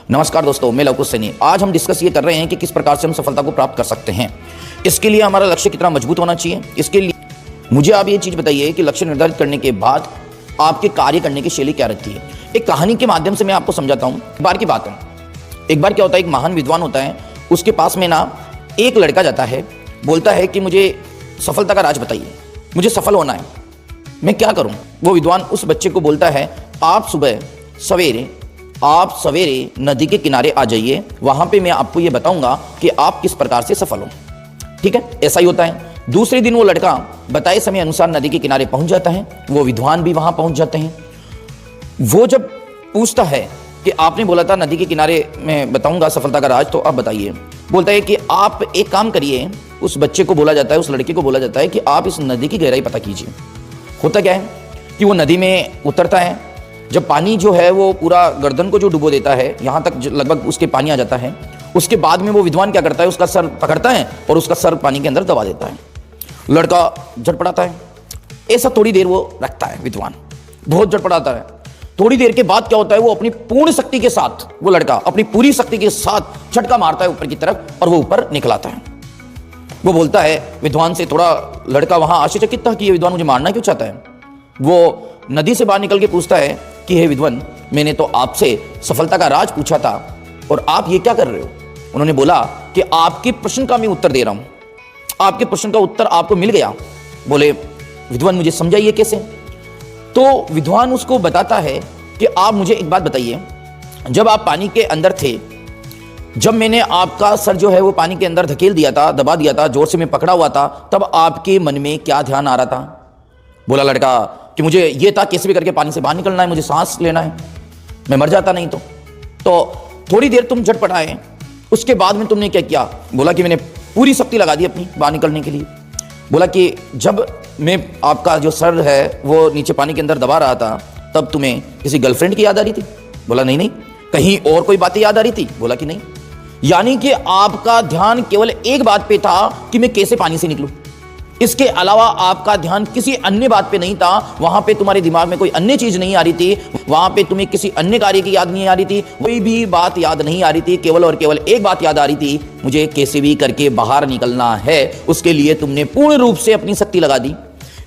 नमस्कार दोस्तों, मैं लवकुश सैनी। आज हम डिस्कस ये कर रहे हैं कि किस प्रकार से हम सफलता को प्राप्त कर सकते हैं। इसके लिए हमारा लक्ष्य कितना मजबूत होना चाहिए। इसके लिए मुझे आप ये चीज़ बताइए कि लक्ष्य निर्धारित करने के बाद आपके कार्य करने की शैली क्या रहती है। एक कहानी के माध्यम से मैं आपको समझाता हूँ। एक बार की बात है, एक बार क्या होता है, एक महान विद्वान होता है, उसके पास में ना एक लड़का जाता है, बोलता है कि मुझे सफलता का राज बताइए, मुझे सफल होना है, मैं क्या करूं। वो विद्वान उस बच्चे को बोलता है, आप सवेरे नदी के किनारे आ जाइए, वहां पे मैं आपको ये बताऊंगा कि आप किस प्रकार से सफल हो। ठीक है, ऐसा ही होता है। दूसरे दिन वो लड़का बताए समय अनुसार नदी के किनारे पहुंच जाता है, वो विद्वान भी वहां पहुंच जाते हैं। वो जब पूछता है कि आपने बोला था नदी के किनारे मैं बताऊंगा सफलता का राज, तो आप बताइए। बोलता है कि आप एक काम करिए। उस बच्चे को बोला जाता है, उस लड़के को बोला जाता है कि आप इस नदी की गहराई पता कीजिए। होता क्या है कि वो नदी में उतरता है, जब पानी जो है वो पूरा गर्दन को जो डुबो देता है, यहाँ तक लगभग उसके पानी आ जाता है। उसके बाद में वो विद्वान क्या करता है, उसका सर पकड़ता है और उसका सर पानी के अंदर दबा देता है। लड़का झटपटाता है। ऐसा थोड़ी देर वो रखता है, विद्वान बहुत झटपटाता है। थोड़ी देर के बाद क्या होता है, वो अपनी पूर्ण शक्ति के साथ, वो लड़का अपनी पूरी शक्ति के साथ झटका मारता है ऊपर की तरफ और वो ऊपर निकल आता है। वो बोलता है विद्वान से, थोड़ा लड़का वहां आश्चर्यचकित था कि ये विद्वान मुझे मारना क्यों चाहता है। वो नदी से बाहर निकल के पूछता है कि हे विद्वान, मैंने तो आपसे सफलता का राज पूछा था और आप ये क्या कर रहे हो। उन्होंने बोला कि आपके प्रश्न का मैं उत्तर दे रहा हूं, आपके प्रश्न का उत्तर आपको मिल गया। बोले विद्वान मुझे समझाइए कैसे। तो विद्वान उसको बताता है कि आप मुझे एक बात बताइए, जब आप पानी के अंदर थे, जब मैंने आपका सर जो है वो पानी के अंदर धकेल दिया था, दबा दिया था, जोर से मैं पकड़ा हुआ था, तब आपके मन में क्या ध्यान आ रहा था। बोला लड़का कि मुझे ये था कैसे भी करके पानी से बाहर निकलना है, मुझे सांस लेना है, मैं मर जाता नहीं तो थोड़ी देर तुम झटपटाए, उसके बाद में तुमने क्या किया। बोला कि मैंने पूरी शक्ति लगा दी अपनी बाहर निकलने के लिए। बोला कि जब मैं आपका जो सर है वो नीचे पानी के अंदर दबा रहा था, तब तुम्हें किसी गर्लफ्रेंड की याद आ रही थी। बोला नहीं नहीं। कहीं और कोई बातें याद आ रही थी। बोला कि नहीं। यानी कि आपका ध्यान केवल एक बात पे था कि मैं कैसे पानी से निकलूं, इसके अलावा आपका ध्यान किसी अन्य बात पे नहीं था। वहां पे तुम्हारे दिमाग में कोई अन्य चीज नहीं आ रही थी, वहां पे तुम्हें किसी अन्य कार्य की याद नहीं आ रही थी, कोई भी बात याद नहीं आ रही थी। केवल और केवल एक बात याद आ रही थी, मुझे कैसे भी करके बाहर निकलना है। उसके लिए तुमने पूर्ण रूप से अपनी शक्ति लगा दी।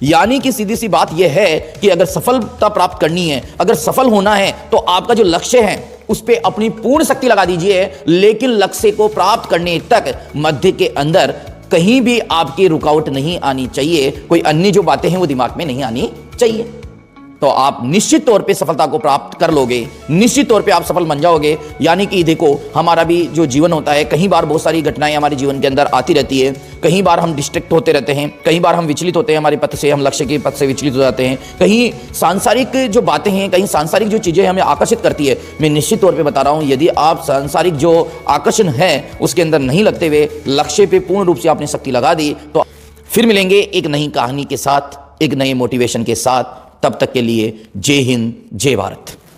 यानी कि सीधी सी बात यह है कि अगर सफलता प्राप्त करनी है, अगर सफल होना है, तो आपका जो लक्ष्य है उस पर अपनी पूर्ण शक्ति लगा दीजिए। लेकिन लक्ष्य को प्राप्त करने तक मध्य के अंदर कहीं भी आपकी रुकावट नहीं आनी चाहिए, कोई अन्य जो बातें हैं वो दिमाग में नहीं आनी चाहिए। तो आप निश्चित तौर पे सफलता को प्राप्त कर लोगे, निश्चित तौर पे आप सफल बन जाओगे। यानी कि देखो, हमारा भी जो जीवन होता है, कई बार बहुत सारी घटनाएं हमारे जीवन के अंदर आती रहती है। कई बार हम डिस्ट्रैक्ट होते रहते हैं, कई बार हम विचलित होते हैं हमारे पथ से, हम लक्ष्य के पथ से विचलित हो जाते हैं। कहीं सांसारिक जो बातें हैं, कहीं सांसारिक जो चीज़ें हमें आकर्षित करती है। मैं निश्चित तौर पर बता रहा हूँ, यदि आप सांसारिक जो आकर्षण है उसके अंदर नहीं लगते हुए लक्ष्य पे पूर्ण रूप से आपने शक्ति लगा दी, तो फिर मिलेंगे एक नई कहानी के साथ, एक नए मोटिवेशन के साथ। तब तक के लिए जय हिंद, जय भारत।